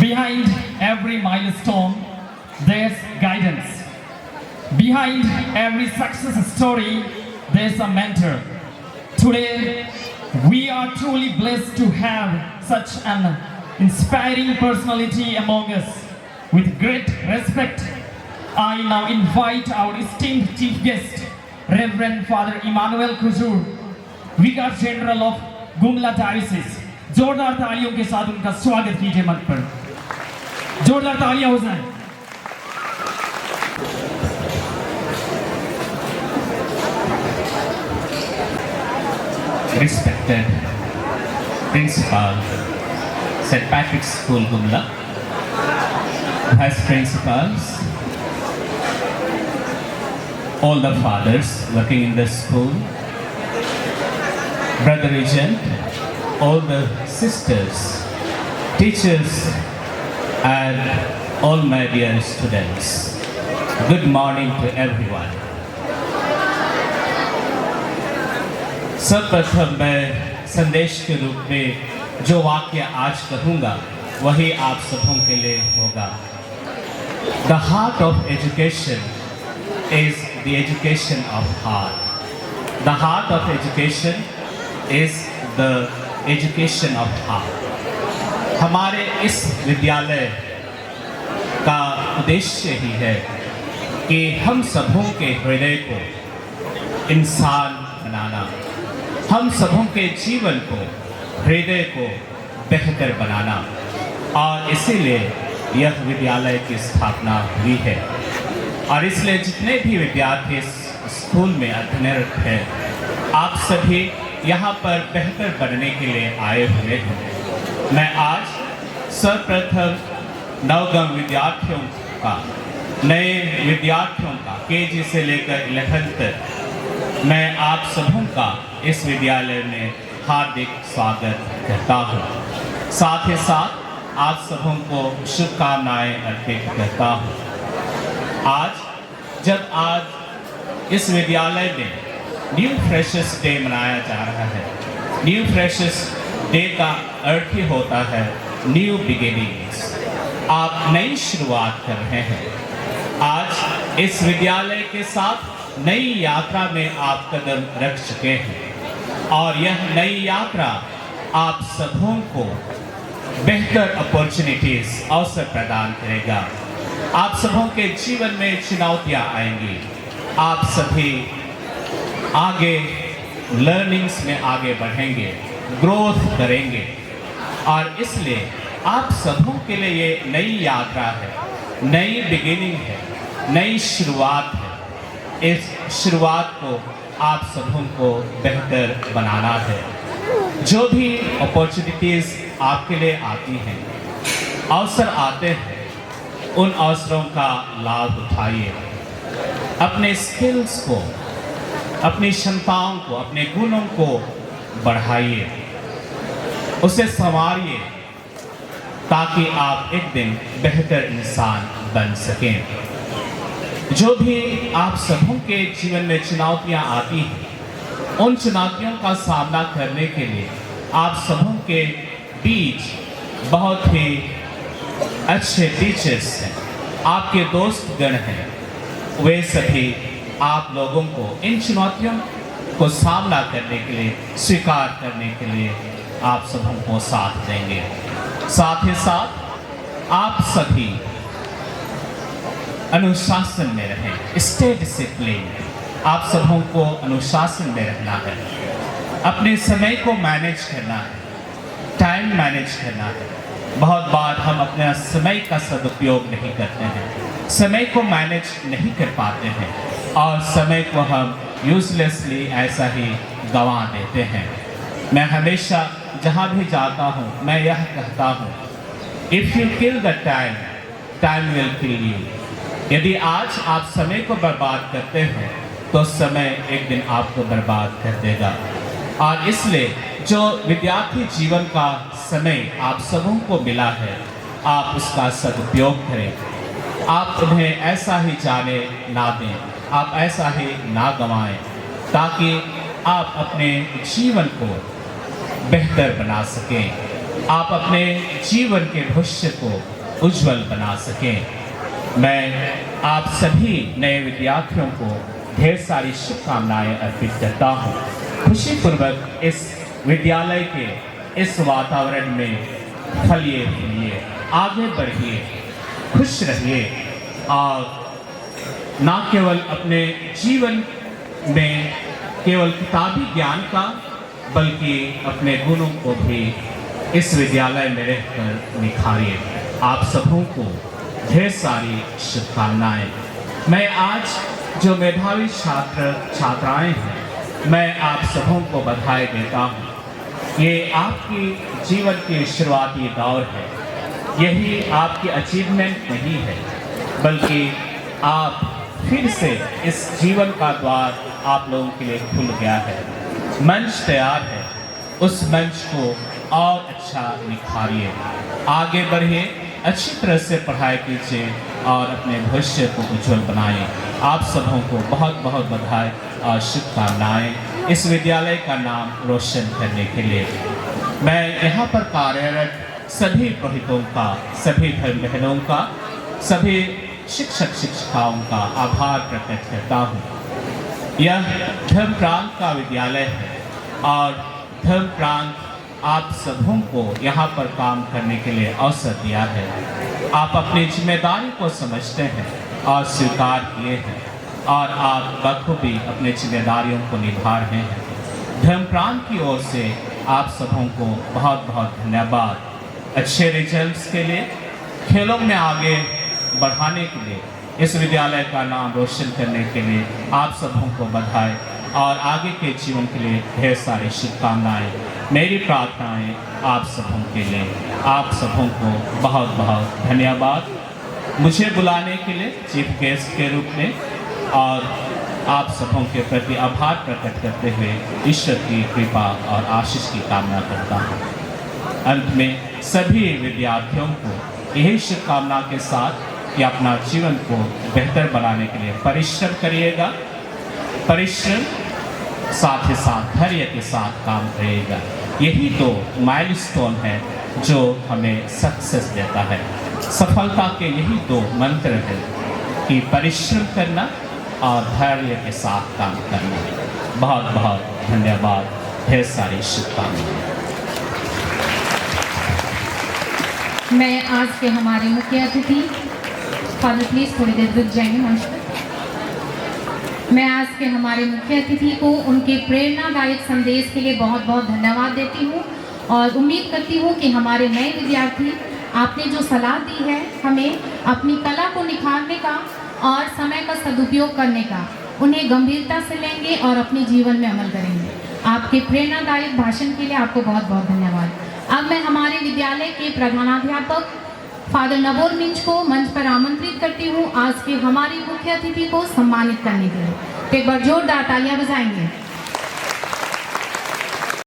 Behind every milestone, there's guidance. Behind every success story, there's a mentor. Today, we are truly blessed to have such an inspiring personality among us. With great respect, I now invite our esteemed chief guest, Reverend Father Emmanuel Kuzur, Vicar General of Gumla Diocese. जोरदार तालियों के साथ उनका स्वागत कीजिए मंच पर। जोरदार तालियां हो जाएं। Respected Principal, St. Patrick's School Gumla, Vice Principals, all the fathers working in the school, Brother Regent, all the sisters, teachers, and all my dear students. Good morning to everyone. सर्वप्रथम मैं संदेश के रूप में जो वाक्य आज कहूँगा वही आप सबों के लिए होगा। The heart of education is the education of heart. The heart of education is the education of heart. हमारे इस विद्यालय का उद्देश्य ही है कि हम सबों के हृदय को इंसान बनाना, हम सबों के जीवन को, हृदय को बेहतर बनाना, और इसीलिए यह विद्यालय की स्थापना हुई है। और इसलिए जितने भी विद्यार्थी इस स्कूल में अध्ययनरत हैं, आप सभी यहाँ पर बेहतर बनने के लिए आए हुए हैं। मैं आज सर्वप्रथम नवगम विद्यार्थियों का, नए विद्यार्थियों का केजी से लेकर 11th तक मैं आप सबों का इस विद्यालय में हार्दिक स्वागत करता हूँ। साथ ही साथ आप सबों को शुभकामनाएं अर्पित करता हूँ। आज इस विद्यालय में न्यू फ्रेशर्स डे मनाया जा रहा है। न्यू फ्रेशर्स डे का अर्थ ही होता है न्यू बिगिनिंग्स। आप नई शुरुआत कर रहे हैं। आज इस विद्यालय के साथ नई यात्रा में आप कदम रख चुके हैं, और यह नई यात्रा आप सबों को बेहतर अपॉर्चुनिटीज अवसर प्रदान करेगा। आप सबों के जीवन में चुनौतियां आएंगी। आप सभी आगे लर्निंग्स में आगे बढ़ेंगे, ग्रोथ करेंगे, और इसलिए आप सबों के लिए ये नई यात्रा है, नई बिगिनिंग है, नई शुरुआत है। इस शुरुआत को आप सबों को बेहतर बनाना है। जो भी अपॉर्चुनिटीज़ आपके लिए आती हैं, अवसर आते हैं, उन अवसरों का लाभ उठाइए। अपने स्किल्स को, अपनी क्षमताओं को, अपने गुणों को बढ़ाइए, उसे संवारिए, ताकि आप एक दिन बेहतर इंसान बन सकें। जो भी आप सबों के जीवन में चुनौतियां आती हैं, उन चुनौतियों का सामना करने के लिए आप सबों के बीच बहुत ही अच्छे टीचर्स हैं, आपके दोस्त गण हैं। वे सभी आप लोगों को इन चुनौतियों को सामना करने के लिए, स्वीकार करने के लिए आप सबों को साथ देंगे। साथ ही साथ आप सभी अनुशासन में रहें, स्टे डिसिप्लिन। आप सबों को अनुशासन में रहना है, अपने समय को मैनेज करना है, टाइम मैनेज करना है। बहुत बार हम अपने समय का सदुपयोग नहीं करते हैं, समय को मैनेज नहीं कर पाते हैं, और समय को हम यूजलेसली ऐसा ही गंवा देते हैं। मैं हमेशा जहाँ भी जाता हूँ मैं यह कहता हूँ, if you kill the time, time will kill you. यदि आज आप समय को बर्बाद करते हैं तो समय एक दिन आपको बर्बाद कर देगा। और इसलिए जो विद्यार्थी जीवन का समय आप सबों को मिला है, आप उसका सदुपयोग करें। आप उन्हें ऐसा ही जाने ना दें, आप ऐसा ही ना गंवाएं, ताकि आप अपने जीवन को बेहतर बना सकें। आप अपने जीवन के भविष्य को उज्जवल बना सकें। मैं आप सभी नए विद्यार्थियों को ढेर सारी शुभकामनाएं अर्पित करता हूँ। खुशीपूर्वक इस विद्यालय के इस वातावरण में फलिए फूलिए, आगे बढ़िए, खुश रहिए और ना केवल अपने जीवन में केवल किताबी ज्ञान का बल्कि अपने गुणों को भी इस विद्यालय में रहकर निखारिए। आप सबों को ढेर सारी शुभकामनाएं। मैं आज जो मेधावी छात्र छात्राएं हैं, मैं आप सबों को बधाई देता हूं। ये आपकी जीवन की शुरुआती दौर है। यही आपकी अचीवमेंट नहीं है, बल्कि आप फिर से इस जीवन का द्वार आप लोगों के लिए खुल गया है। मंच तैयार है, उस मंच को और अच्छा निखारिए, आगे बढ़िए, अच्छी तरह से पढ़ाई कीजिए और अपने भविष्य को उज्जवल बनाएं। आप सबों को बहुत बहुत बधाई और शुभकामनाएं इस विद्यालय का नाम रोशन करने के लिए। मैं यहाँ पर कार्यरत सभी पुरोहितों का, सभी धर्म बहनों का, सभी शिक्षक शिक्षिकाओं का आभार प्रकट करता हूँ। यह धर्म प्रांत का विद्यालय है और धर्म प्रांत आप सबों को यहाँ पर काम करने के लिए अवसर दिया है। आप अपनी जिम्मेदारी को समझते हैं और स्वीकार किए हैं और आप बखूबी अपनी जिम्मेदारियों को निभा रहे हैं। धर्म प्रांत की ओर से आप सबों को बहुत बहुत धन्यवाद। अच्छे रिजल्ट्स के लिए, खेलों में आगे बढ़ाने के लिए, इस विद्यालय का नाम रोशन करने के लिए आप सबों को बधाई और आगे के जीवन के लिए ढेर सारी शुभकामनाएं। मेरी प्रार्थनाएं आप सबों के लिए। आप सबों को बहुत बहुत धन्यवाद मुझे बुलाने के लिए चीफ गेस्ट के रूप में, और आप सबों के प्रति आभार प्रकट करते हुए ईश्वर की कृपा और आशीष की कामना करता हूँ। अंत में सभी विद्यार्थियों को यही शुभकामना के साथ कि अपना जीवन को बेहतर बनाने के लिए परिश्रम करिएगा, परिश्रम साथ ही साथ धैर्य के साथ काम करिएगा। यही तो माइलस्टोन है जो हमें सक्सेस देता है। सफलता के यही दो मंत्र हैं कि परिश्रम करना और धैर्य के साथ काम करना। बहुत बहुत धन्यवाद, ढेर सारी शुभकामनाएं। मैं आज के हमारे मुख्य अतिथि, फादर प्लीज थोड़ी देर रुक जाएंगे मंच पर। मैं आज के हमारे मुख्य अतिथि को उनके प्रेरणादायक संदेश के लिए बहुत बहुत धन्यवाद देती हूँ और उम्मीद करती हूँ कि हमारे नए विद्यार्थी, आपने जो सलाह दी है हमें अपनी कला को निखारने का और समय का सदुपयोग करने का, उन्हें गंभीरता से लेंगे और अपने जीवन में अमल करेंगे। आपके प्रेरणादायक भाषण के लिए आपको बहुत बहुत धन्यवाद। अब मैं हमारे विद्यालय के प्रधानाध्यापक फादर नवोर मिंज को मंच पर आमंत्रित करती हूँ आज के हमारे मुख्य अतिथि को सम्मानित करने के लिए। तो एक बार जोरदार तालियां बजाएंगे।